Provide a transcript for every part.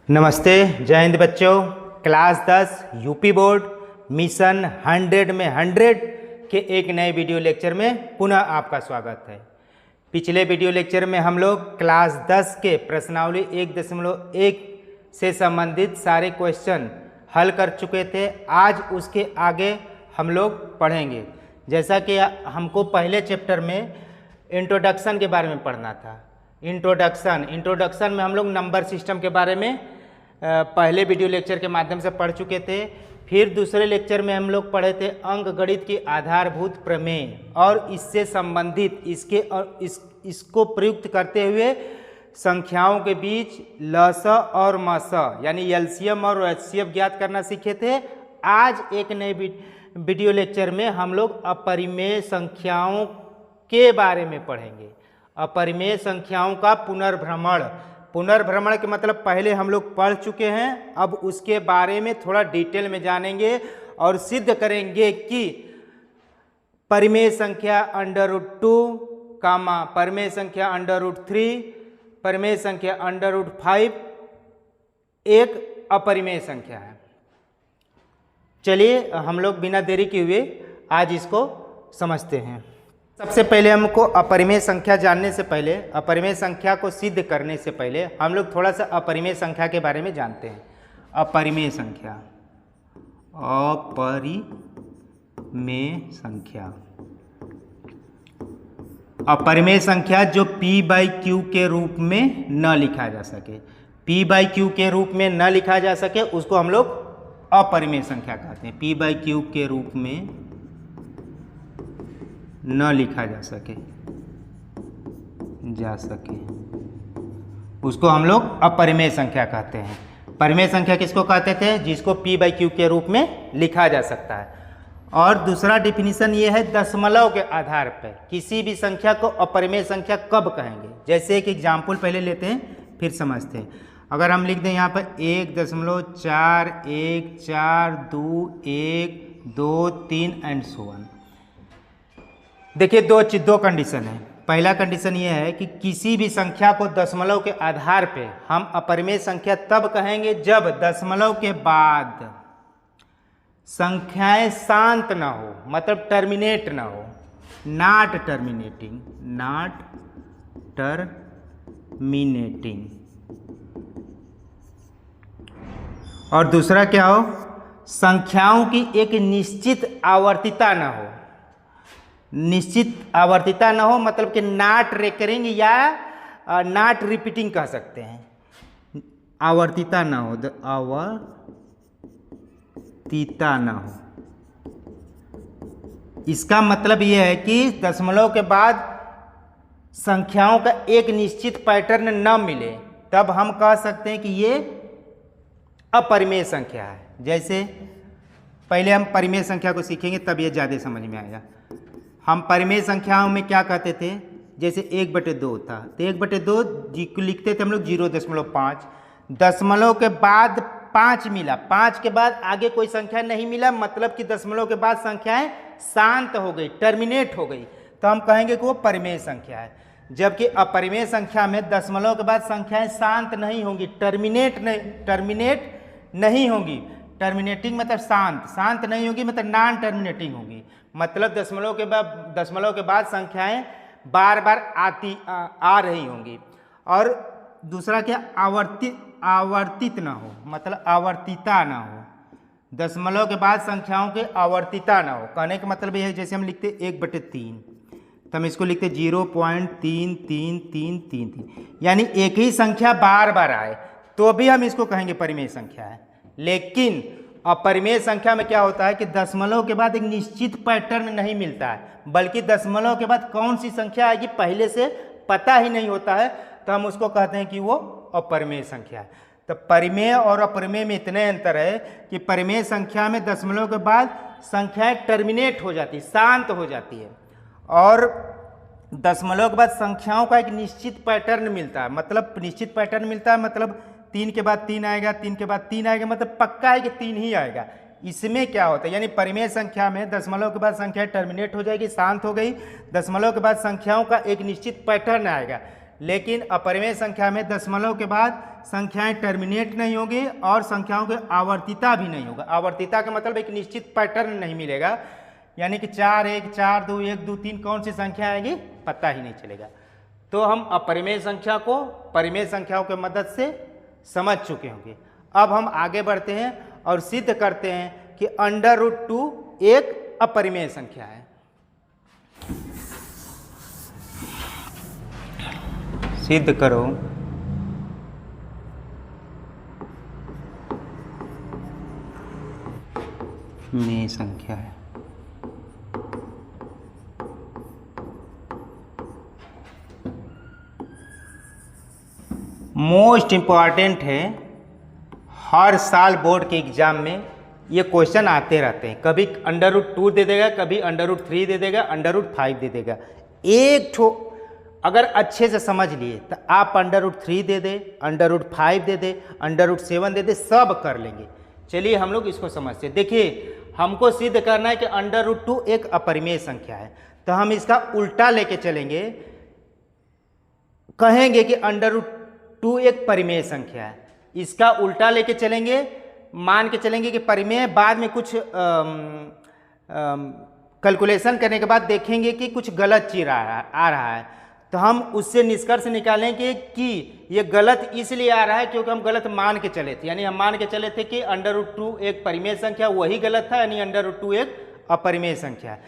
नमस्ते, जय हिंद बच्चों। क्लास 10 यूपी बोर्ड मिशन 100 में 100 के एक नए वीडियो लेक्चर में पुनः आपका स्वागत है। पिछले वीडियो लेक्चर में हम लोग क्लास 10 के प्रश्नावली 1.1 से संबंधित सारे क्वेश्चन हल कर चुके थे। आज उसके आगे हम लोग पढ़ेंगे। जैसा कि हमको पहले चैप्टर में इंट्रोडक्शन के बारे में पढ़ना था। इंट्रोडक्शन में हम लोग नंबर सिस्टम के बारे में पहले वीडियो लेक्चर के माध्यम से पढ़ चुके थे। फिर दूसरे लेक्चर में हम लोग पढ़े थे अंकगणित की आधारभूत प्रमेय और इससे संबंधित इसको प्रयुक्त करते हुए संख्याओं के बीच लस और मस यानी एलसीएम और एचसीएफ ज्ञात करना सीखे थे। आज एक नए वीडियो लेक्चर में हम लोग अपरिमेय संख्याओं के बारे में पढ़ेंगे। अपरिमेय संख्याओं का पुनर्भ्रमण के मतलब पहले हम लोग पढ़ चुके हैं। अब उसके बारे में थोड़ा डिटेल में जानेंगे और सिद्ध करेंगे कि परिमेय संख्या √2, परिमेय संख्या √3, परिमेय संख्या √5 एक अपरिमेय संख्या है। चलिए हम लोग बिना देरी किए हुए आज इसको समझते हैं। सबसे पहले हमको अपरिमेय संख्या जानने से पहले, अपरिमेय संख्या को सिद्ध करने से पहले हम लोग थोड़ा सा अपरिमेय संख्या के बारे में जानते हैं। अपरिमेय संख्या, अपरिमेय संख्या जो p/q के रूप में न लिखा जा सके, p/q के रूप में न लिखा जा सके उसको हम लोग अपरिमेय संख्या कहते हैं। p/q के रूप में न लिखा जा सके उसको हम लोग अपरिमेय संख्या कहते हैं। परिमेय संख्या किसको कहते थे? जिसको p/q के रूप में लिखा जा सकता है। और दूसरा डिफिनीशन ये है दशमलव के आधार पर किसी भी संख्या को अपरिमेय संख्या कब कहेंगे। जैसे एक एग्जाम्पल पहले लेते हैं फिर समझते हैं। अगर हम लिख दें यहाँ पर 1.414212 एंड सो ऑन। देखिए दो कंडीशन है। पहला कंडीशन ये है कि किसी भी संख्या को दशमलव के आधार पे हम अपरिमेय संख्या तब कहेंगे जब दशमलव के बाद संख्याएं शांत ना हो, मतलब टर्मिनेट ना हो, नॉट टर्मिनेटिंग। और दूसरा क्या हो? संख्याओं की एक निश्चित आवर्तिता ना हो। निश्चित आवर्तिता ना हो मतलब कि नॉट रेकरिंग या नॉट रिपीटिंग कह सकते हैं। आवर्तिता ना हो, आवर्तिता ना हो। इसका मतलब यह है कि दशमलव के बाद संख्याओं का एक निश्चित पैटर्न न मिले तब हम कह सकते हैं कि ये अपरिमेय संख्या है। जैसे पहले हम परिमेय संख्या को सीखेंगे तब ये ज़्यादा समझ में आएगा। हम परिमेय संख्याओं में क्या कहते थे? जैसे 1/2 था तो 1/2 को लिखते थे हम लोग 0.5। दशमलव के बाद 5 मिला, 5 के बाद आगे कोई संख्या नहीं मिला, मतलब कि दशमलव के बाद संख्याएं शांत हो गई, टर्मिनेट हो गई, तो हम कहेंगे कि वो परिमेय संख्या है। जबकि अपरिमेय संख्या में दशमलव के बाद संख्याएं शांत नहीं होंगी, टर्मिनेट नहीं होंगी। टर्मिनेटिंग मतलब शांत नहीं होगी, मतलब नॉन टर्मिनेटिंग होगी। मतलब दशमलव के बाद संख्याएं बार बार आ रही होंगी। और दूसरा क्या? आवर्तित ना हो, मतलब आवर्तिता ना हो। दशमलव के बाद संख्याओं के आवर्तिता ना हो। कहने का मतलब यह है जैसे हम लिखते 1/3 तो हम इसको लिखते 0.3333, यानी एक ही संख्या बार बार आए तो भी हम इसको कहेंगे परिमेय संख्या है। लेकिन अपरिमेय संख्या में क्या होता है कि दशमलव के बाद एक निश्चित पैटर्न नहीं मिलता है, बल्कि दशमलव के बाद कौन सी संख्या आएगी पहले से पता ही नहीं होता है, तो हम उसको कहते हैं कि वो अपरिमेय संख्या है। तो परिमेय और अपरिमेय में इतने अंतर है कि परिमेय संख्या में दशमलव के बाद संख्याएं टर्मिनेट हो जाती, शांत हो जाती है, और दशमलव के बाद संख्याओं का एक निश्चित पैटर्न मिलता है। मतलब निश्चित पैटर्न मिलता है मतलब 3 के बाद 3 आएगा, 3 के बाद 3 आएगा, मतलब पक्का है कि 3 ही आएगा। इसमें क्या होता है, यानी परिमेय संख्या में दशमलव के बाद संख्या टर्मिनेट हो जाएगी, शांत हो गई। दशमलव के बाद संख्याओं का एक निश्चित पैटर्न आएगा, लेकिन अपरिमेय संख्या में दशमलव के बाद संख्याएं टर्मिनेट नहीं होगी और संख्याओं की आवर्तिता भी नहीं होगा। आवर्तिता का मतलब एक निश्चित पैटर्न नहीं मिलेगा, यानी कि 4 1 4 2 1 2 3 कौन सी संख्या आएगी पता ही नहीं चलेगा। तो हम अपरिमेय संख्या को परिमेय संख्याओं की मदद से समझ चुके होंगे। अब हम आगे बढ़ते हैं और सिद्ध करते हैं कि √2 एक अपरिमेय संख्या है। सिद्ध करो में संख्या है। मोस्ट इंपॉर्टेंट है, हर साल बोर्ड के एग्जाम में ये क्वेश्चन आते रहते हैं। कभी √2 दे देगा, कभी √3 दे देगा, √5 दे देगा। एक ठो अगर अच्छे से समझ लिए तो आप √3 दे दे, √5 दे दे, √7 दे दे, सब कर लेंगे। चलिए हम लोग इसको समझते हैं। देखिए हमको सिद्ध करना है कि √2 एक अपरिमेय संख्या है, तो हम इसका उल्टा लेके चलेंगे, कहेंगे कि √2 एक परिमेय संख्या है। इसका उल्टा लेके चलेंगे, मान के चलेंगे कि परिमेय, बाद में कुछ कैलकुलेशन करने के बाद देखेंगे कि कुछ गलत चीज आ रहा है, तो हम उससे निष्कर्ष निकालेंगे कि ये गलत इसलिए आ रहा है क्योंकि हम गलत मान के चले थे। यानी हम मान के चले थे कि √2 एक परिमेय संख्या, वही गलत था, यानी √2 एक अपरिमेय संख्या है।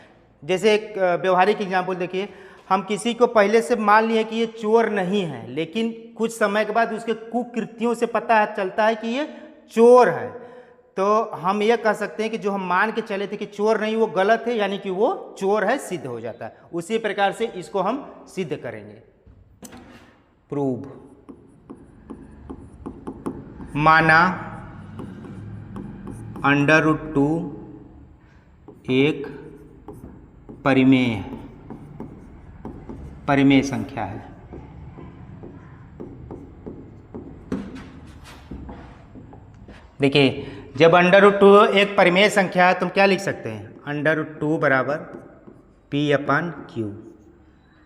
जैसे एक व्यवहारिक एग्जाम्पल देखिए, हम किसी को पहले से मान लिए कि ये चोर नहीं है, लेकिन कुछ समय के बाद उसके कुकृत्यों से पता चलता है कि ये चोर है, तो हम ये कह सकते हैं कि जो हम मान के चले थे कि चोर नहीं, वो गलत है, यानी कि वो चोर है, सिद्ध हो जाता है। उसी प्रकार से इसको हम सिद्ध करेंगे। प्रूव, माना √2 एक परिमेय संख्या है। देखिए जब √2 एक परिमेय संख्या है, तुम क्या लिख सकते हैं, √2 बराबर P/Q।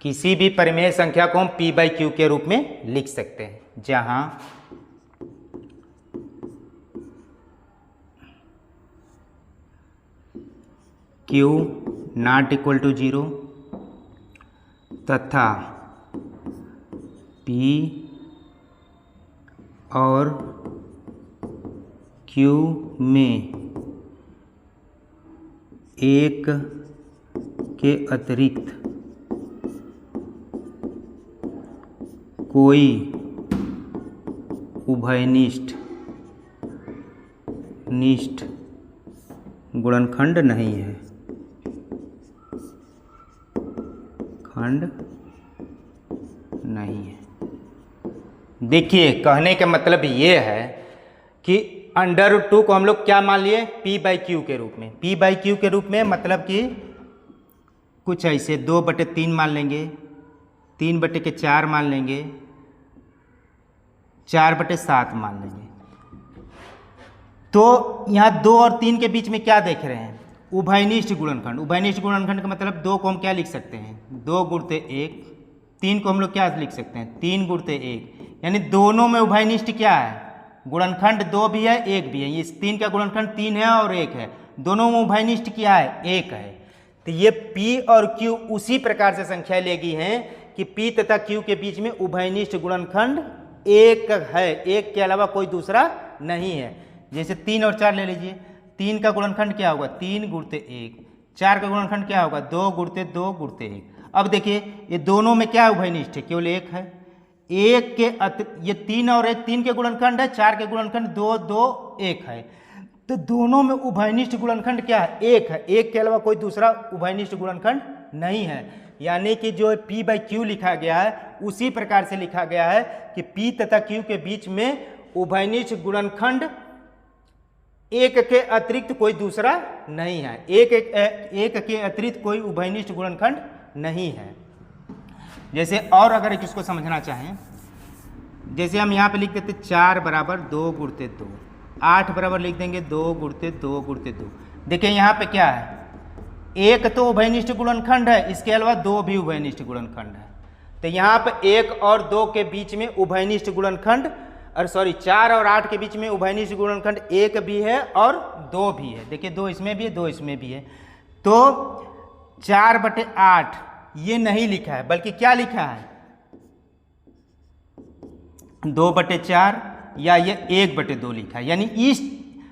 किसी भी परिमेय संख्या को हम P/Q के रूप में लिख सकते हैं, जहां Q ≠ 0 तथा P और Q में एक के अतिरिक्त कोई उभयनिष्ठ गुणनखंड नहीं है। खंड नहीं है। देखिए कहने का मतलब ये है कि √2 को हम लोग क्या मान लिए, P/Q के रूप में। P/Q के रूप में मतलब कि कुछ ऐसे 2/3 मान लेंगे, 3/4 मान लेंगे, 4/7 मान लेंगे। तो यहाँ 2 और 3 के बीच में क्या देख रहे हैं, उभयनिष्ठ गुणनखंड। उभयनिष्ठ गुणनखंड का मतलब 2 को हम क्या लिख सकते हैं, 2 × 1। 3 को हम लोग क्या लिख सकते हैं, 3 × 1, यानी दोनों में उभयनिष्ठ क्या है, गुणनखंड 2 भी है 1 भी है। ये 3 का गुणनखंड 3 है और 1 है, दोनों में उभयनिष्ठ क्या है, 1 है। तो ये P और Q उसी प्रकार से संख्या लेगी हैं कि P तथा Q के बीच में उभयनिष्ठ गुणनखंड 1 है, 1 के अलावा कोई दूसरा नहीं है। जैसे 3 और 4 ले लीजिए, 3 का गुणनखंड क्या होगा, 3 × 1, 4 का गुणनखंड क्या होगा, 2 × 2 × 1। अब देखिए ये दोनों में क्या उभयनिष्ठ है, केवल 1 है। 1 के ये 3 और 1 3 के गुणनखंड है, 4 के गुणनखंड 2 2 1 है। तो दोनों में उभयनिष्ठ गुणनखंड क्या है, 1 है, 1 के अलावा कोई दूसरा उभयनिष्ठ गुणनखंड नहीं है। यानी कि जो P/Q लिखा गया है उसी प्रकार से लिखा गया है कि P तथा Q के बीच में उभयनिष्ठ गुणनखंड 1 के अतिरिक्त कोई दूसरा नहीं है। 1 के अतिरिक्त कोई उभयनिष्ठ गुणनखंड नहीं है। जैसे और अगर इसको समझना चाहें, जैसे हम यहाँ पे लिख देते 4 बराबर 2 × 2, 8 बराबर लिख देंगे 2 × 2 × 2। देखिए यहाँ पे क्या है, 1 तो उभयनिष्ठ गुणनखंड है, इसके अलावा 2 भी उभयनिष्ठ गुणनखंड है। तो यहाँ पर 1 और 2 के बीच में उभयनिष्ठ गुणनखंड, और सॉरी 4 और 8 के बीच में उभयनिष्ठ गुणनखंड 1 भी है और 2 भी है। देखिए 2 इसमें भी है, 2 इसमें भी है। तो 4/8 ये नहीं लिखा है, बल्कि क्या लिखा है 2/4 या ये 1/2 लिखा है। यानी इस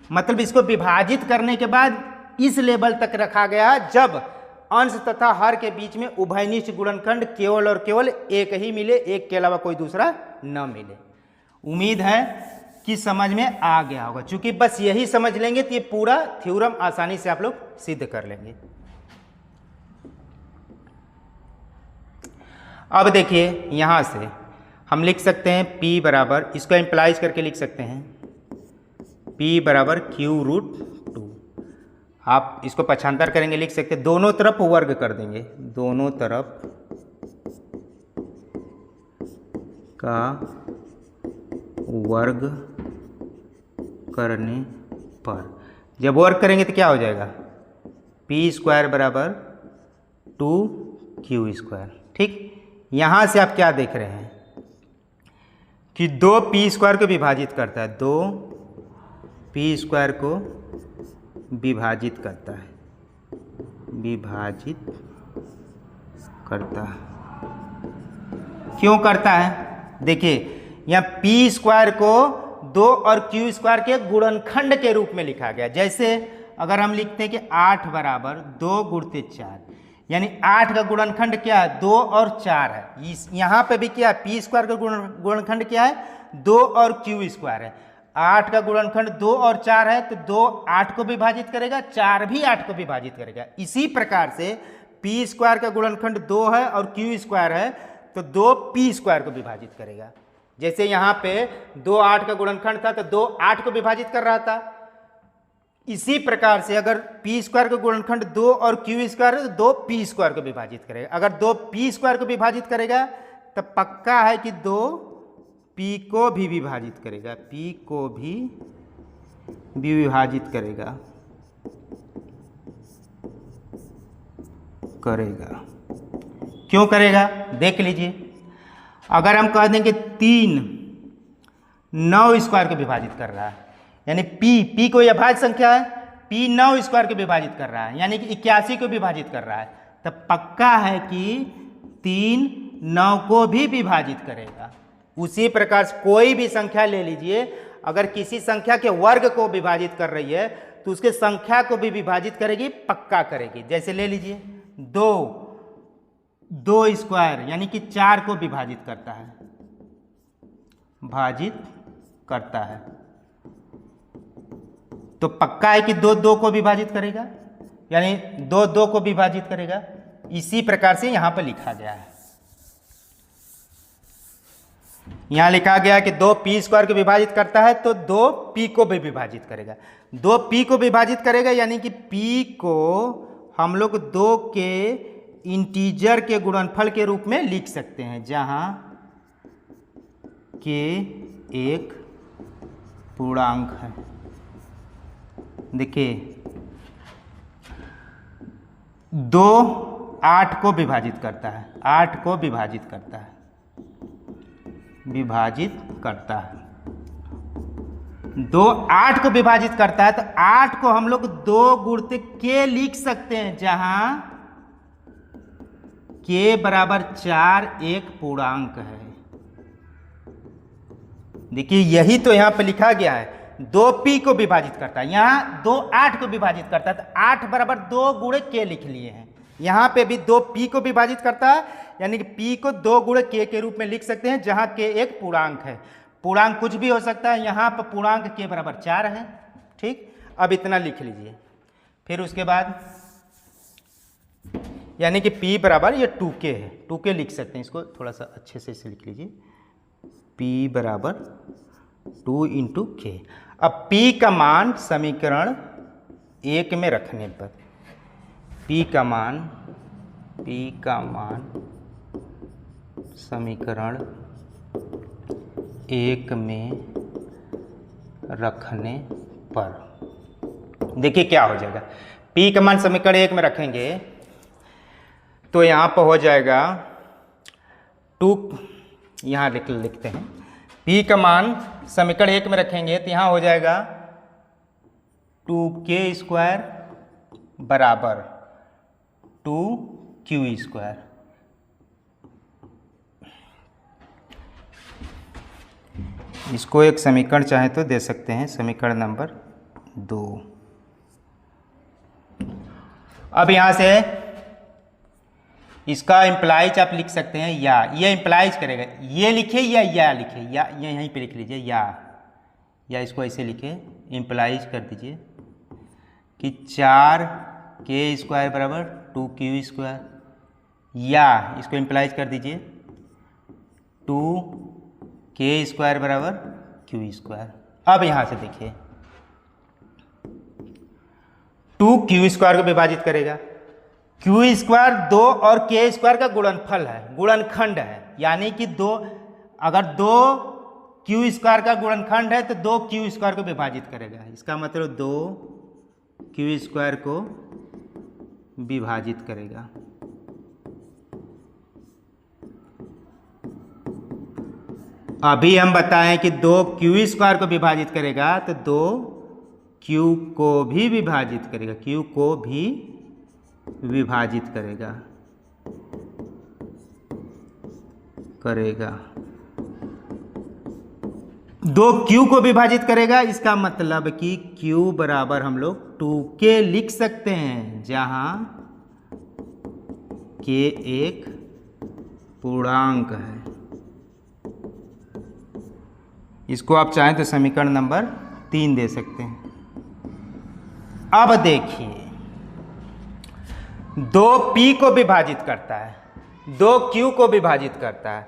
मतलब इसको विभाजित करने के बाद इस लेवल तक रखा गया जब अंश तथा हर के बीच में उभयनिष्ठ गुणनखंड केवल और केवल एक ही मिले, एक के अलावा कोई दूसरा न मिले। उम्मीद है कि समझ में आ गया होगा। चूंकि बस यही समझ लेंगे तो ये पूरा थ्योरम आसानी से आप लोग सिद्ध कर लेंगे। अब देखिए यहां से हम लिख सकते हैं P बराबर, इसको इम्प्लाइज करके लिख सकते हैं P बराबर Q√2। आप इसको पक्षांतर करेंगे, लिख सकते हैं दोनों तरफ वर्ग कर देंगे, दोनों तरफ का वर्ग करने पर जब वर्ग करेंगे तो क्या हो जाएगा P² बराबर 2Q²। ठीक, यहां से आप क्या देख रहे हैं कि 2P² को विभाजित करता है, 2P² को विभाजित करता है, विभाजित करता है। क्यों करता है? देखिए यहाँ P² को 2 और Q² के गुणनखंड के रूप में लिखा गया। जैसे अगर हम लिखते हैं कि 8 बराबर 2 गुणित 4, यानी 8 का गुणनखंड क्या है 2 और 4 है। इस यहाँ पे भी क्या है P² का गुणनखंड क्या है 2 और Q² है। 8 का गुणनखंड 2 और 4 है तो 2 8 को विभाजित करेगा, 4 भी 8 को विभाजित करेगा। इसी प्रकार से P² का गुणनखंड 2 है और Q² है तो 2 P² को विभाजित करेगा। जैसे यहाँ पे 2 8 का गुणनखंड था तो 2 8 को विभाजित कर रहा था। इसी प्रकार से अगर P² का गुणनखंड 2 और Q² है तो 2 P² को विभाजित करेगा। अगर 2 P² को विभाजित करेगा तो पक्का है कि 2 P को भी विभाजित करेगा, P को भी विभाजित करेगा क्यों करेगा देख लीजिए। अगर हम कह देंगे 3 9² को विभाजित कर रहा है, यानी P कोई अभाज्य संख्या है, P 9² को विभाजित कर रहा है, यानी कि 81 को विभाजित कर रहा है, तब पक्का है कि 3 9 को भी विभाजित करेगा। उसी प्रकार से कोई भी संख्या ले लीजिए, अगर किसी संख्या के वर्ग को विभाजित कर रही है तो उसके संख्या को भी विभाजित करेगी, पक्का करेगी। जैसे ले लीजिए 2² यानी कि 4 को विभाजित करता है, भाजित करता है, तो पक्का है कि 2 को विभाजित करेगा, यानी 2 को विभाजित करेगा। इसी प्रकार से यहां पर लिखा गया है। यहां लिखा गया कि 2 P² को विभाजित करता है तो 2 P को भी विभाजित करेगा। 2 P को विभाजित करेगा यानी कि P को हम लोग 2 के इंटीजर के गुणनफल के रूप में लिख सकते हैं, जहां के एक पूर्णांक है। देखिए 2 8 को विभाजित करता है, 8 को विभाजित करता है, विभाजित करता है। 2 8 को विभाजित करता है तो 8 को हम लोग 2 गुणित के लिख सकते हैं, जहां के बराबर 4 एक पूर्णांक है। देखिए यही तो यहां पे लिखा गया है, 2P को विभाजित करता है, यहां 2 8 को विभाजित करता है तो 8 बराबर 2 गुणे के लिख लिए हैं। यहां पे भी 2P को विभाजित करता है, यानी कि P को 2 गुणे के रूप में लिख सकते हैं, जहां के एक पूर्णांक है। पूर्णांक कुछ भी हो सकता है, यहां पर पूर्णांक के बराबर 4 है। ठीक, अब इतना लिख लीजिए। फिर उसके बाद यानी कि P बराबर ये 2K है, 2K लिख सकते हैं, इसको थोड़ा सा अच्छे से इसे लिख लीजिए। P बराबर 2 × K। अब P का मान समीकरण 1 में रखने पर P का मान समीकरण 1 में रखने पर देखिए क्या हो जाएगा। P का मान समीकरण 1 में रखेंगे तो यहाँ पर हो जाएगा टू, यहाँ लिखते हैं p का मान समीकरण 1 में रखेंगे तो यहाँ हो जाएगा 2k² बराबर 2q²। इसको एक समीकरण चाहे तो दे सकते हैं, समीकरण नंबर 2। अब यहाँ से इसका इम्प्लाइज आप लिख सकते हैं या, ये इम्प्लाइज करेगा, ये लिखे या लिखे, या यहीं पे लिख लीजिए या इसको ऐसे लिखे, इम्प्लाइज कर दीजिए कि 4k² बराबर 2q², या इसको इम्प्लाइज कर दीजिए 2k² बराबर q²। अब यहाँ से देखिए 2q² को विभाजित करेगा, q² 2 और k² का गुणनफल है, गुणनखंड है, यानी कि अगर 2 q² का गुणनखंड है तो 2 q² को विभाजित करेगा। इसका मतलब 2 q² को विभाजित करेगा। अभी हम बताएं कि 2 q² को विभाजित करेगा तो 2 q को भी विभाजित करेगा, q को भी विभाजित करेगा 2 q को विभाजित करेगा। इसका मतलब कि q बराबर हम लोग 2k लिख सकते हैं, जहां k एक पूर्णांक है। इसको आप चाहें तो समीकरण नंबर 3 दे सकते हैं। अब देखिए 2p को विभाजित करता है, 2q को विभाजित करता है,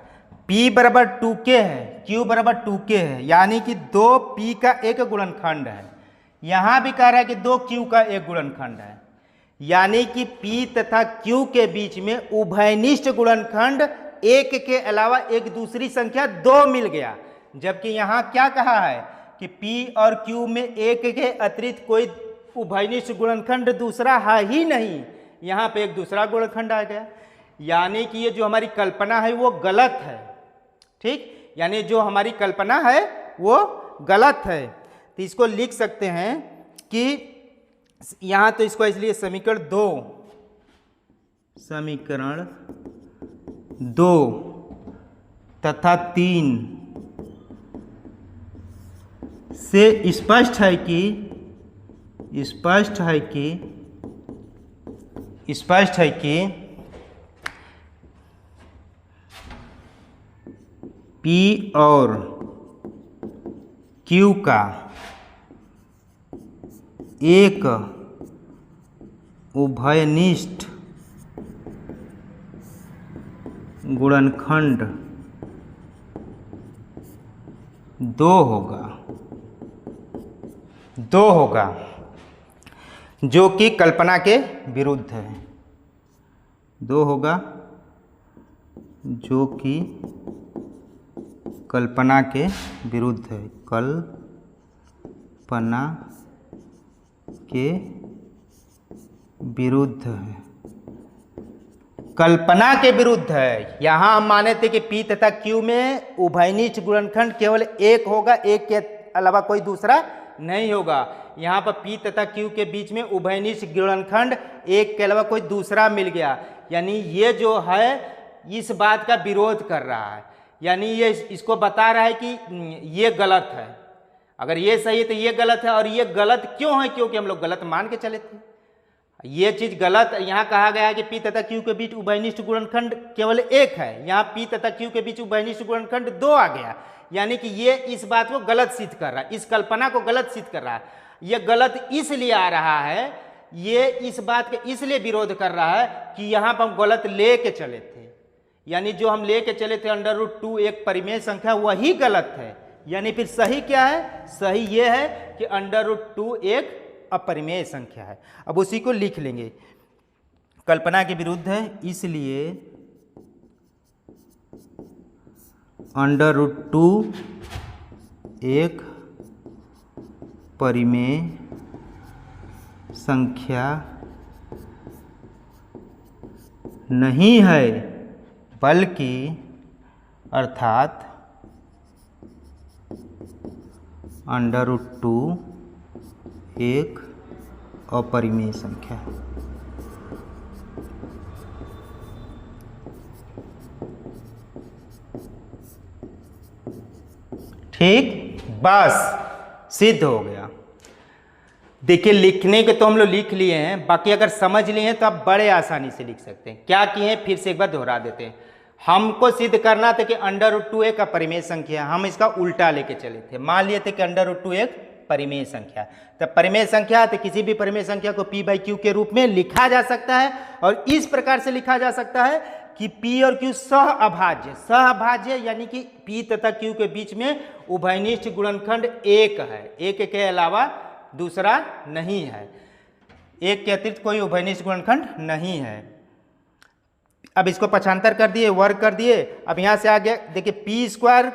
p बराबर 2k है, q बराबर 2k है, यानी कि 2p का एक गुणनखंड है। यहाँ भी कह रहा है कि 2q का एक गुणनखंड है, यानी कि p तथा q के बीच में उभयनिष्ठ गुणनखंड 1 के अलावा एक दूसरी संख्या 2 मिल गया। जबकि यहाँ क्या कहा है कि p और q में 1 के अतिरिक्त कोई उभयनिष्ठ गुणनखंड दूसरा है ही नहीं, यहाँ पे एक दूसरा गुणनखंड आ गया, यानी कि ये जो हमारी कल्पना है वो गलत है। ठीक, यानी जो हमारी कल्पना है वो गलत है। तो इसको लिख सकते हैं कि यहाँ तो इसको इसलिए समीकरण 2 तथा 3 से स्पष्ट है कि P और Q का एक उभयनिष्ठ गुणनखंड 2 होगा, जो कि कल्पना के विरुद्ध है। 2 होगा जो कि कल्पना के विरुद्ध है, कल्पना के विरुद्ध है, कल्पना के विरुद्ध है। यहाँ हम माने थे कि P तथा Q में उभयनिष्ठ गुणनखंड केवल एक होगा, एक के अलावा कोई दूसरा नहीं होगा। यहाँ पर P तथा Q के बीच में उभयनिष्ठ गुणनखंड एक के अलावा कोई दूसरा मिल गया, यानी ये जो है इस बात का विरोध कर रहा है, यानी ये इसको बता रहा है कि ये गलत है। अगर ये सही है तो ये गलत है, और ये गलत क्यों है? क्योंकि हम लोग गलत मान के चले थे। ये चीज गलत, यहाँ कहा गया है कि P तथा Q के बीच उभयनिष्ठ गुणनखंड केवल एक है, यहाँ P तथा Q के बीच उभयनिष्ठ गुणनखंड 2 आ गया, यानी कि ये इस बात को गलत सिद्ध कर रहा है, इस कल्पना को गलत सिद्ध कर रहा है। ये गलत इसलिए आ रहा है, ये इस बात का इसलिए विरोध कर रहा है कि यहाँ पर हम गलत ले के चले थे, यानी जो हम ले के चले थे √2 एक परिमेय संख्या, वही गलत है। यानी फिर सही क्या है? सही ये है कि √2 एक अपरिमेय संख्या है। अब उसी को लिख लेंगे, कल्पना के विरुद्ध है, इसलिए √2 एक परिमेय संख्या नहीं है, बल्कि अर्थात √2 एक अपरिमेय संख्या। ठीक, बस सिद्ध हो गया। देखिए लिखने के तो हम लोग लिख लिए हैं, बाकी अगर समझ लिए हैं तो आप बड़े आसानी से लिख सकते हैं। क्या किए हैं फिर से एक बार दोहरा देते हैं। हमको सिद्ध करना था कि √2 एक अपरिमेय संख्या, हम इसका उल्टा लेके चले थे। मान लिए थे कि √2 एक परिमेय संख्या। तो परिमेय संख्या तो किसी भी परिमेय संख्या को p/q के रूप में लिखा जा सकता है, और इस प्रकार से लिखा जा सकता है कि p और q सहअभाज्य यानी कि p तथा q के बीच में उभयनिष्ठ गुणनखंड एक है, एक के अलावा दूसरा नहीं है, एक के अतिरिक्त कोई उभयनिष्ठ गुणनखंड नहीं है। अब इसको पक्षांतर कर दिए, वर्ग कर दिए। अब यहां से आगे देखिए p²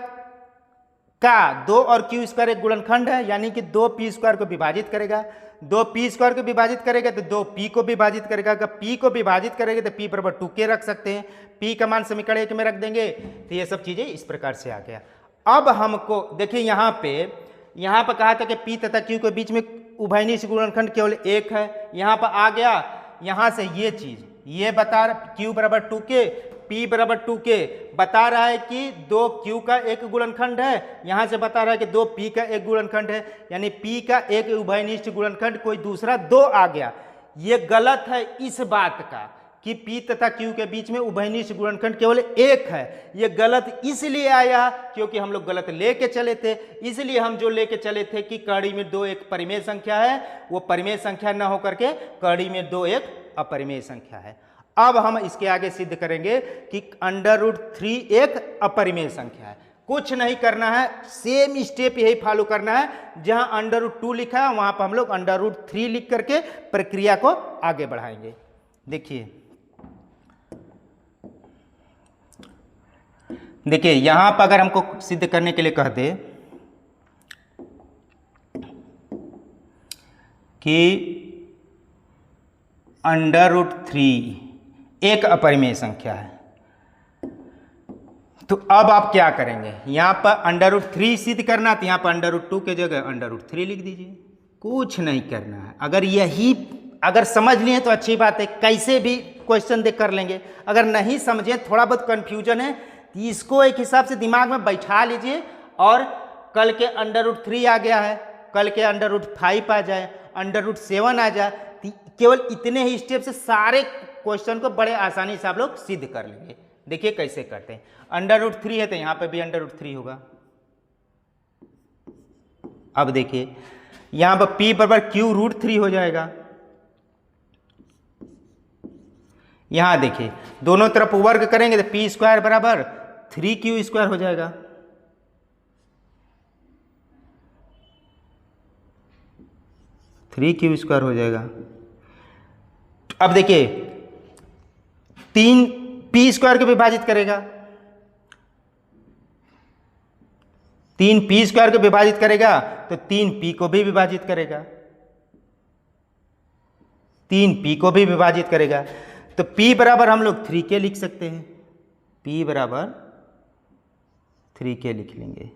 का 2 और q² एक गुणनखंड है, यानी कि 2p² को विभाजित करेगा, 2p² को विभाजित करेगा तो 2p को विभाजित करेगा। अगर p को विभाजित करेगा तो p बराबर 2k रख सकते हैं, p का मान समीकरण 1 में रख देंगे। तो ये सब चीजें इस प्रकार से आ गया। अब हमको देखिए यहाँ पर कहा था कि p तथा q के बीच में उभयनिष्ठ गुणनखंड केवल एक है। यहाँ पर आ गया, यहाँ से ये चीज ये बता रहा q बराबर 2k, p बराबर 2k बता रहा है कि 2q का एक गुणनखंड है, यहाँ से बता रहा है कि 2p का एक गुणनखंड है, यानी p का एक उभयनिष्ठ गुणनखंड कोई दूसरा 2 आ गया। ये गलत है इस बात का कि p तथा q के बीच में उभयनिष्ठ गुणनखंड केवल एक है। ये गलत इसलिए आया क्योंकि हम लोग गलत लेके चले थे। इसलिए हम जो लेके चले थे कि कड़ी में 2 एक परिमेय संख्या है, वो परिमेय संख्या न होकर के कड़ी में 2 एक अपरिमेय संख्या है। अब हम इसके आगे सिद्ध करेंगे कि √3 एक अपरिमेय संख्या है। कुछ नहीं करना है, सेम स्टेप यही फॉलो करना है। जहां √2 लिखा है वहां पर हम लोग √3 लिख करके प्रक्रिया को आगे बढ़ाएंगे। देखिए यहां पर अगर हमको सिद्ध करने के लिए कह दे कि √3 एक अपरिमेय संख्या है, तो अब आप क्या करेंगे? यहां पर √3 सिद्ध करना, तो यहां पर √2 के जगह √3 लिख दीजिए। कुछ नहीं करना है। अगर समझ लिए तो अच्छी बात है, कैसे भी क्वेश्चन देख कर लेंगे। अगर नहीं समझे, थोड़ा बहुत कंफ्यूजन है, तो इसको एक हिसाब से दिमाग में बैठा लीजिए। और कल के √3 आ गया है, कल के √5 आ जाए, √7 आ जाए, केवल इतने ही स्टेप से सारे क्वेश्चन को बड़े आसानी से आप लोग सिद्ध कर लेंगे। देखिए कैसे करते हैं। √3 है तो यहां पे भी √3 होगा। अब देखिए यहां पर p बराबर q√3 हो जाएगा। यहां देखिए दोनों तरफ वर्ग करेंगे तो p² बराबर 3q² हो जाएगा। हो जाएगा। अब देखिए 3 p² को विभाजित करेगा, 3 p² को विभाजित करेगा तो 3p को भी विभाजित करेगा, 3p को भी विभाजित करेगा। तो p बराबर हम लोग 3k लिख सकते हैं, p बराबर 3k लिख लेंगे।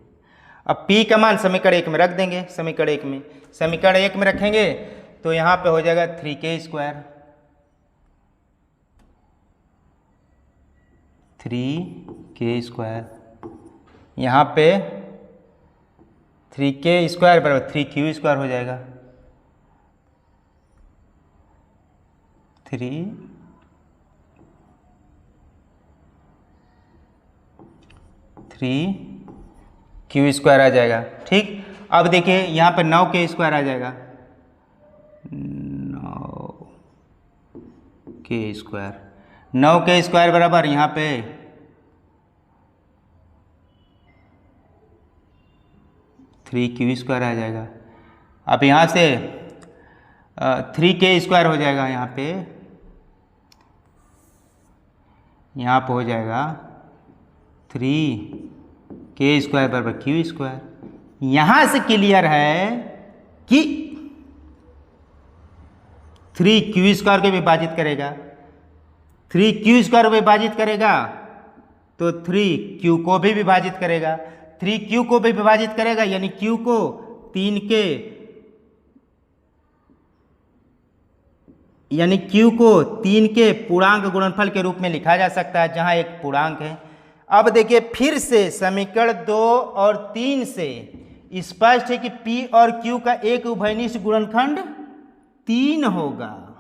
अब p का मान समीकरण 1 में रख देंगे। समीकरण 1 में रखेंगे तो यहां पे हो जाएगा 3k², 3k², यहाँ पे 3k² बराबर 3q² हो जाएगा। 3q² आ जाएगा। ठीक, अब देखिए यहाँ पे 9k² आ जाएगा, 9k² बराबर यहाँ पे 3q² आ जाएगा। अब यहाँ से 3k² हो जाएगा, यहाँ पे हो जाएगा 3k² बराबर q²। यहाँ से क्लियर है कि 3q² को विभाजित करेगा, 3q² विभाजित करेगा तो 3 को भी विभाजित करेगा, 3 को भी विभाजित करेगा, यानी Q को 3 के यानी Q को 3 के पूर्णांक गुणनफल के रूप में लिखा जा सकता है, जहां एक पूर्णांक है। अब देखिए फिर से समीकरण 2 और 3 से स्पष्ट है कि P और Q का एक उभयनिष्ठ गुणनखंड 3 होगा,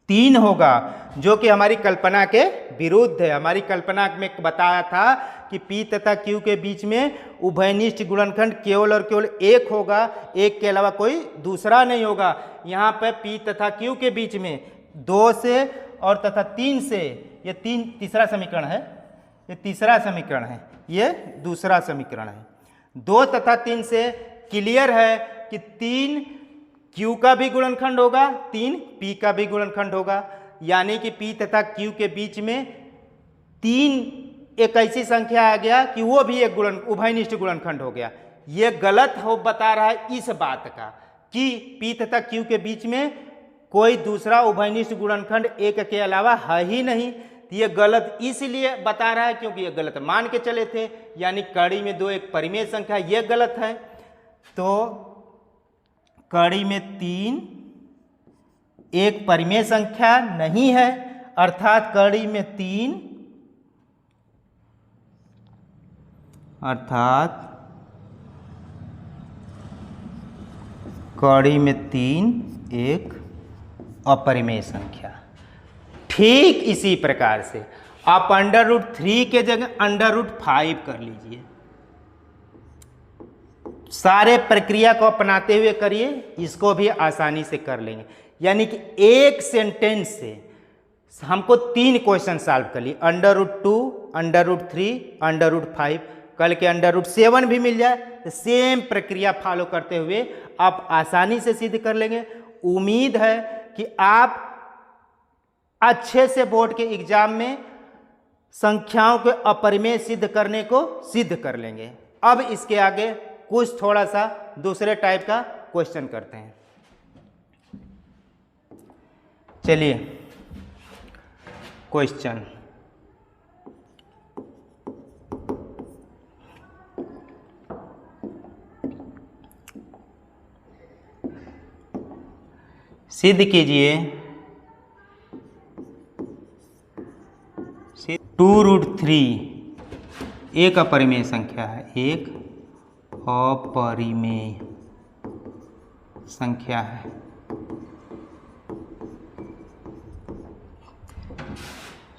3 होगा, जो कि हमारी कल्पना के विरुद्ध है। हमारी कल्पना में बताया था कि P तथा Q के बीच में उभयनिष्ठ गुणनखंड केवल और केवल एक होगा, एक के अलावा कोई दूसरा नहीं होगा। यहाँ पर P तथा Q के बीच में 2 से और तथा 3 से, ये तीसरा समीकरण है, ये तीसरा समीकरण है, ये दूसरा समीकरण है। 2 तथा 3 से क्लियर है कि 3 Q का भी गुणनखंड होगा, 3 P का भी गुणनखंड होगा, यानी कि P तथा Q के बीच में 3 एक ऐसी संख्या आ गया कि वो भी एक उभयनिष्ठ गुणनखंड हो गया। ये गलत हो बता रहा है इस बात का कि P तथा Q के बीच में कोई दूसरा उभयनिष्ठ गुणनखंड एक के अलावा है ही नहीं। ये गलत इसलिए बता रहा है क्योंकि ये गलत मान के चले थे, यानी कड़ी में 2 एक परिमेय संख्या, ये गलत है। तो कड़ी में 3 एक परिमेय संख्या नहीं है, अर्थात कड़ी में 3 एक अपरिमेय संख्या। ठीक इसी प्रकार से आप √3 के जगह √5 कर लीजिए। सारे प्रक्रिया को अपनाते हुए करिए, इसको भी आसानी से कर लेंगे। यानी कि एक सेंटेंस से हमको 3 क्वेश्चन सॉल्व कर लिए, √2, √3, √5, कल के √7 भी मिल जाए तो सेम प्रक्रिया फॉलो करते हुए आप आसानी से सिद्ध कर लेंगे। उम्मीद है कि आप अच्छे से बोर्ड के एग्जाम में संख्याओं को अपरिमेय सिद्ध करने को सिद्ध कर लेंगे। अब इसके आगे कुछ थोड़ा सा दूसरे टाइप का क्वेश्चन करते हैं। चलिए क्वेश्चन सिद्ध कीजिए 2√3 एक अपरिमेय संख्या है, एक अपरिमेय संख्या है।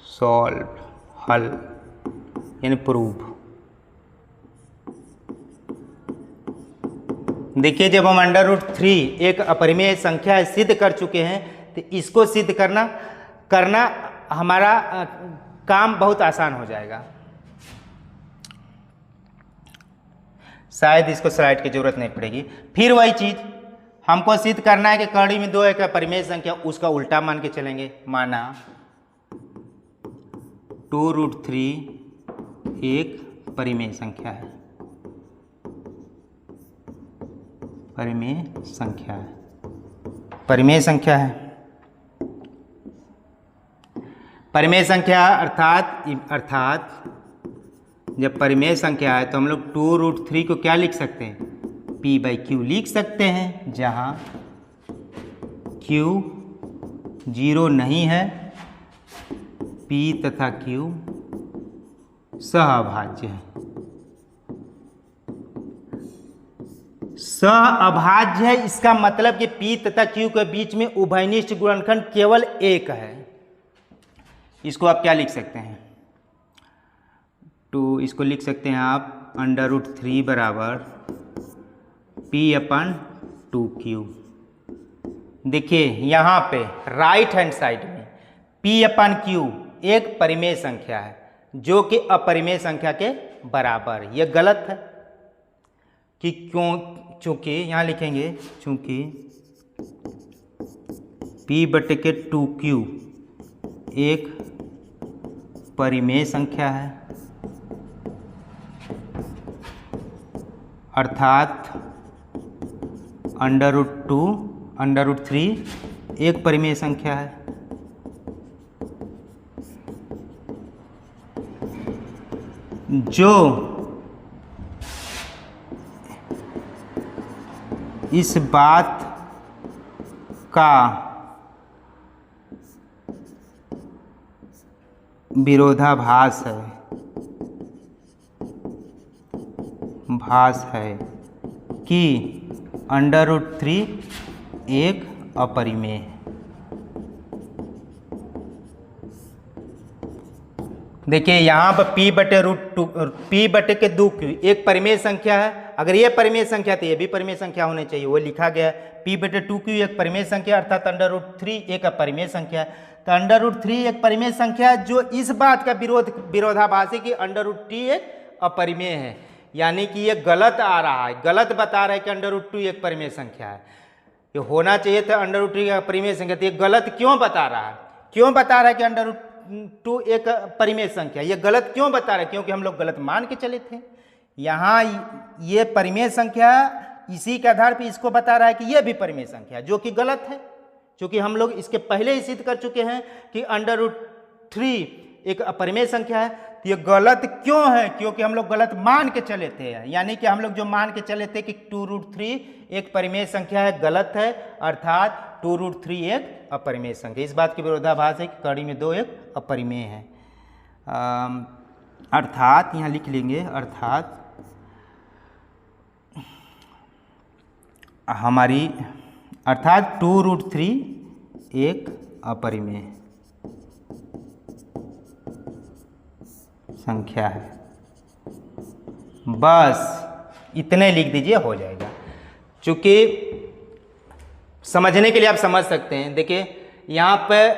सॉल्व हल यानी प्रूव। देखिए जब हम √3 एक अपरिमेय संख्या सिद्ध कर चुके हैं तो इसको सिद्ध करना हमारा काम बहुत आसान हो जाएगा। शायद इसको स्लाइड की जरूरत नहीं पड़ेगी। फिर वही चीज हमको सिद्ध करना है कि कड़ी में 2 एक अपरिमेय संख्या, उसका उल्टा मान के चलेंगे। माना 2√3 एक परिमेय संख्या है, परिमेय संख्या है, परिमेय संख्या है। परिमेय संख्या अर्थात जब परिमेय संख्या है तो हम लोग 2√3 को क्या लिख सकते हैं? P/Q लिख सकते हैं, जहां Q 0 नहीं है, P तथा Q सहअभाज्य है। सहअभाज्य है, इसका मतलब कि P तथा Q के बीच में उभयनिष्ठ गुणनखंड केवल एक है। इसको आप क्या लिख सकते हैं? इसको लिख सकते हैं आप √3 बराबर P/2Q। देखिए यहाँ पे राइट हैंड साइड में P/Q एक परिमेय संख्या है जो कि अपरिमेय संख्या के बराबर है। यह गलत है कि क्यों, चूंकि यहाँ लिखेंगे चूंकि P/2Q एक परिमेय संख्या है, अर्थात √3 एक परिमेय संख्या है। जो इस बात का विरोधाभास है कि √3 एक अपरिमेय है। देखिए यहाँ पर p/√2 एक परिमेय संख्या है। अगर ये परिमेय संख्या तो ये भी परिमेय संख्या होनी चाहिए, वो लिखा गया है। p/2q एक परिमेय संख्या अर्थात √3 एक अपरिमेय संख्या है। तो √3 एक परिमेय संख्या है जो इस बात का विरोधाभास है कि √3 एक अपरिमेय है, यानी कि ये गलत आ रहा है, गलत बता रहा है कि √2 एक परिमेय संख्या है। ये होना चाहिए था √3 का परिमेय संख्या, तो ये गलत क्यों बता रहा है? क्यों बता रहा है कि √2 एक परिमेय संख्या? ये गलत क्यों बता रहा है? क्योंकि हम लोग गलत मान के चले थे। यहाँ ये परिमेय संख्या इसी के आधार पर इसको बता रहा है कि ये भी परिमेय संख्या, जो कि गलत है, क्योंकि हम लोग इसके पहले ही सिद्ध कर चुके हैं कि √3 एक अपरिमेय संख्या है। तो ये गलत क्यों है? क्योंकि हम लोग गलत मान के चले थे, यानी कि हम लोग जो मान के चले थे कि 2√3 एक परिमेय संख्या है, गलत है, अर्थात 2√3 एक अपरिमेय संख्या। इस बात की विरोधाभास है कि कड़ी में 2 एक अपरिमेय है। अर्थात यहाँ लिख लेंगे, अर्थात हमारी 2√3 एक अपरिमेय संख्या है। बस इतने लिख दीजिए, हो जाएगा। चूंकि समझने के लिए आप समझ सकते हैं, देखिए यहाँ पर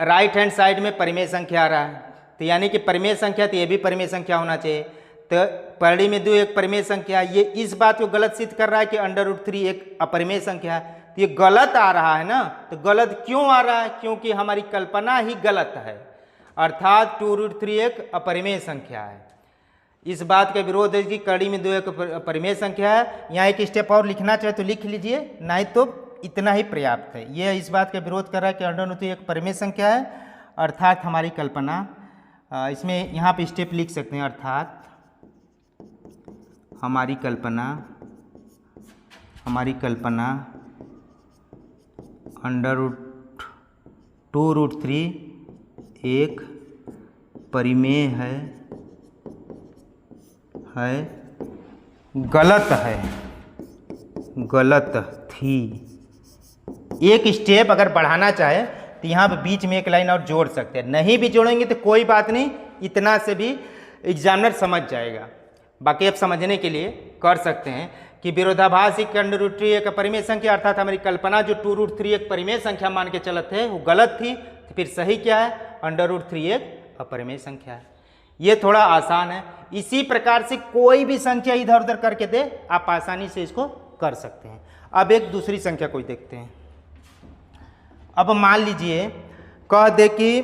राइट हैंड साइड में परिमेय संख्या आ रहा है, तो यानी कि परिमेय संख्या, तो ये भी परिमेय संख्या होना चाहिए। तो पढ़ी में 2 एक परिमेय संख्या, ये इस बात को गलत सिद्ध कर रहा है कि √3 एक अपरिमेय संख्या है। तो ये गलत आ रहा है ना, तो गलत क्यों आ रहा है? क्योंकि हमारी कल्पना ही गलत है, अर्थात 2√3 एक अपरिमेय संख्या है। इस बात का विरोध है कि कड़ी में 2 एक परिमेय संख्या है। यहाँ एक स्टेप और लिखना चाहे तो लिख लीजिए, नहीं तो इतना ही पर्याप्त है। यह इस बात का विरोध कर रहा है कि √3 एक परिमेय संख्या है, अर्थात हमारी कल्पना, इसमें यहाँ पे स्टेप लिख सकते हैं, अर्थात हमारी कल्पना √2√3 एक परिमेय है गलत थी। एक स्टेप अगर बढ़ाना चाहे तो यहाँ पे बीच में एक लाइन और जोड़ सकते हैं, नहीं भी जोड़ेंगे तो कोई बात नहीं, इतना से भी एग्जामिनर समझ जाएगा। बाकी आप समझने के लिए कर सकते हैं कि विरोधाभास √3 एक परिमेय संख्या, अर्थात हमारी कल्पना जो 2√3 एक परिमेय संख्या मान के चलत है वो गलत थी। तो फिर सही क्या है? √3 एक अपरिमेय संख्या है। ये थोड़ा आसान है। इसी प्रकार से कोई भी संख्या इधर उधर करके दे, आप आसानी से इसको कर सकते हैं। अब एक दूसरी संख्या कोई देखते हैं। अब मान लीजिए कह दे कि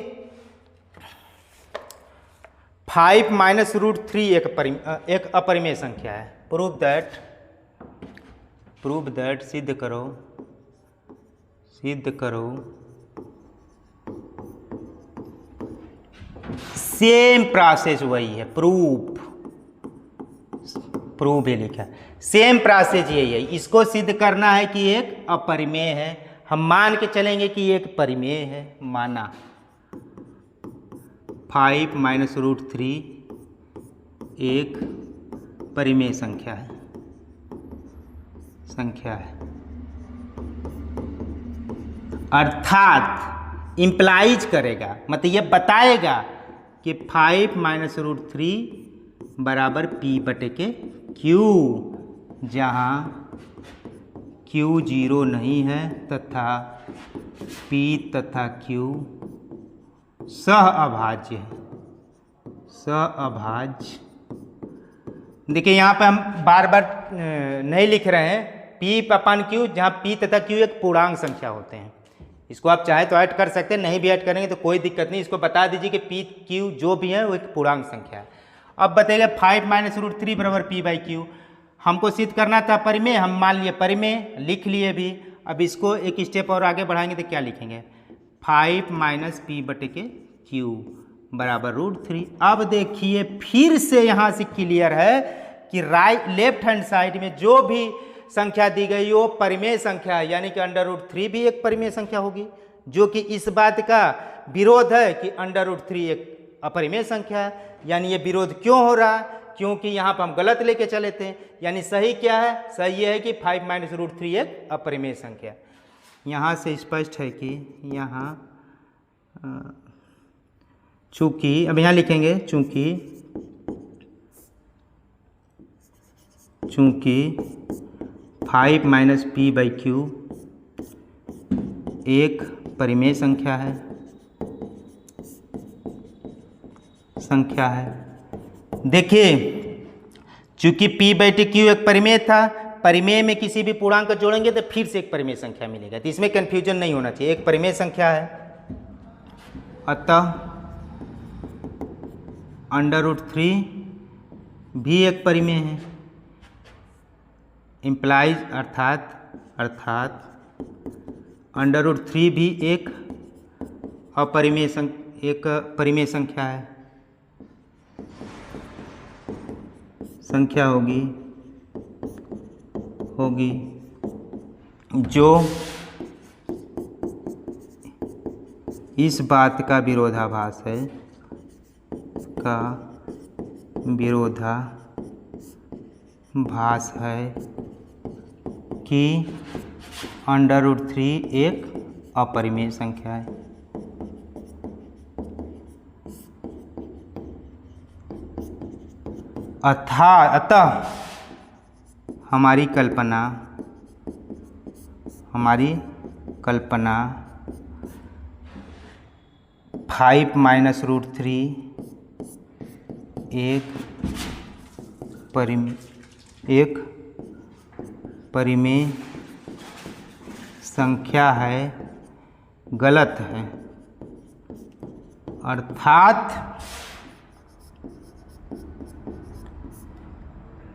5 - √3 एक अपरिमेय संख्या है। प्रूव दैट सिद्ध करो सेम प्रोसेस वही है, प्रूव ही लिखा, सेम प्रोसेस यही है। इसको सिद्ध करना है कि एक अपरिमेय है, हम मान के चलेंगे कि एक परिमेय है, माना 5 - √3 एक परिमेय संख्या है अर्थात इम्प्लाइज करेगा, मतलब ये बताएगा कि 5 - √3 बराबर p/q, जहाँ q 0 नहीं है तथा p तथा q सहअभाज्य है। देखिए यहाँ पे हम बार बार नहीं लिख रहे हैं p/q, जहाँ p तथा q एक पूर्णांक संख्या होते हैं। इसको आप चाहे तो ऐड कर सकते हैं, नहीं भी ऐड करेंगे तो कोई दिक्कत नहीं। इसको बता दीजिए कि p q जो भी है वो एक पूर्णांक संख्या है। अब बताइएगा 5 - √3 बराबर p/q, हमको सिद्ध करना था परिमेय, हम मान लिए परिमेय, लिख लिए भी। अब इसको एक स्टेप और आगे बढ़ाएंगे तो क्या लिखेंगे? 5 - p/q बराबर √3। अब देखिए फिर से यहाँ से क्लियर है कि लेफ्ट हैंड साइड में जो भी संख्या दी गई वो परिमेय संख्या है, यानी कि √3 भी एक परिमेय संख्या होगी, जो कि इस बात का विरोध है कि √3 एक अपरिमेय संख्या है। यानी ये विरोध क्यों हो रहा है? क्योंकि यहाँ पर हम गलत लेके चले थे। यानी सही क्या है? सही ये है कि 5 - √3 एक अपरिमेय संख्या। यहाँ से स्पष्ट है कि यहाँ चूंकि, अब यहाँ लिखेंगे चूंकि 5 - p/q एक परिमेय संख्या है देखिए चूंकि p/q एक परिमेय था, परिमेय में किसी भी पूर्णांक जोड़ेंगे तो फिर से एक परिमेय संख्या मिलेगा, तो इसमें कंफ्यूजन नहीं होना चाहिए, एक परिमेय संख्या है। अतः √3 भी एक परिमेय है, इम्प्लाइज अर्थात √3 भी एक परिमेय संख्या होगी जो इस बात का विरोधाभास है कि √3 एक अपरिमेय संख्या है। अतः हमारी कल्पना 5 - √3 एक परिमेय संख्या है गलत है, अर्थात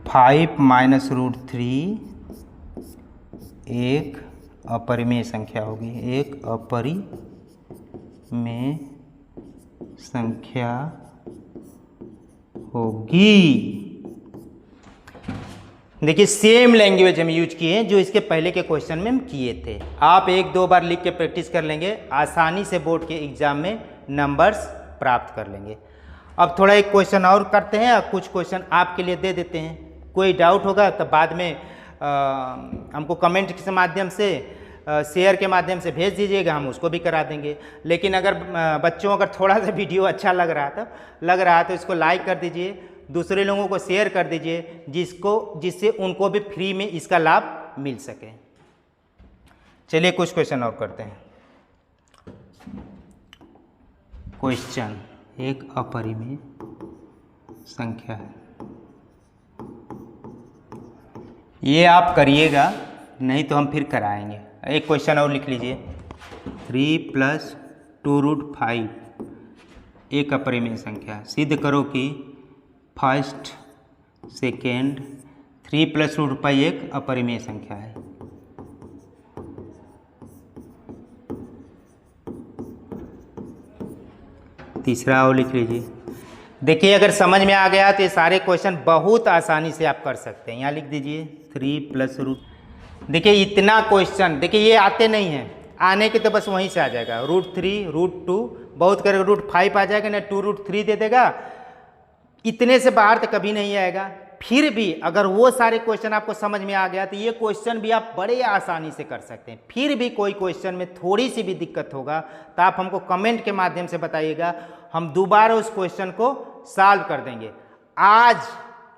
5 - √3 एक अपरिमेय संख्या होगी, एक अपरिमेय संख्या होगी। देखिए सेम लैंग्वेज हम यूज किए हैं जो इसके पहले के क्वेश्चन में हम किए थे। आप 1-2 बार लिख के प्रैक्टिस कर लेंगे, आसानी से बोर्ड के एग्जाम में नंबर्स प्राप्त कर लेंगे। अब थोड़ा एक क्वेश्चन और करते हैं और कुछ क्वेश्चन आपके लिए दे देते हैं। कोई डाउट होगा तो बाद में हमको कमेंट के माध्यम से, शेयर के माध्यम से भेज दीजिएगा, हम उसको भी करा देंगे। लेकिन अगर बच्चों अगर थोड़ा सा वीडियो अच्छा लग रहा है तो इसको लाइक कर दीजिए, दूसरे लोगों को शेयर कर दीजिए, जिससे उनको भी फ्री में इसका लाभ मिल सके। चलिए कुछ क्वेश्चन और करते हैं। क्वेश्चन एक अपरिमेय संख्या है, ये आप करिएगा, नहीं तो हम फिर कराएंगे। एक क्वेश्चन और लिख लीजिए, 3 + 2√5 एक अपरिमेय संख्या। सिद्ध करो कि फर्स्ट, सेकेंड, 3 + √5 एक अपरिमेय संख्या है। तीसरा और लिख लीजिए। देखिए अगर समझ में आ गया तो ये सारे क्वेश्चन बहुत आसानी से आप कर सकते हैं। यहाँ लिख दीजिए 3 + √। देखिए इतना क्वेश्चन, देखिए ये आते नहीं हैं, आने के तो बस वहीं से आ जाएगा, √3, √2, बहुत करेगा √5 आ जाएगा, ना 2√3 दे देगा। इतने से बाहर तो कभी नहीं आएगा। फिर भी अगर वो सारे क्वेश्चन आपको समझ में आ गया तो ये क्वेश्चन भी आप बड़े आसानी से कर सकते हैं। फिर भी कोई क्वेश्चन में थोड़ी सी भी दिक्कत होगा तो आप हमको कमेंट के माध्यम से बताइएगा, हम दोबारा उस क्वेश्चन को सॉल्व कर देंगे। आज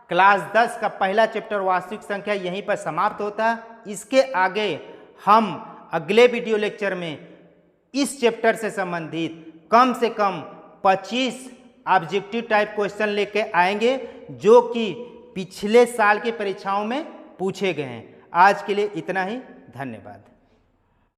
क्लास 10 का पहला चैप्टर वास्तविक संख्या यहीं पर समाप्त होता है। इसके आगे हम अगले वीडियो लेक्चर में इस चैप्टर से संबंधित कम से कम 25 ऑब्जेक्टिव टाइप क्वेश्चन लेके आएंगे जो कि पिछले साल की परीक्षाओं में पूछे गए हैं। आज के लिए इतना ही, धन्यवाद।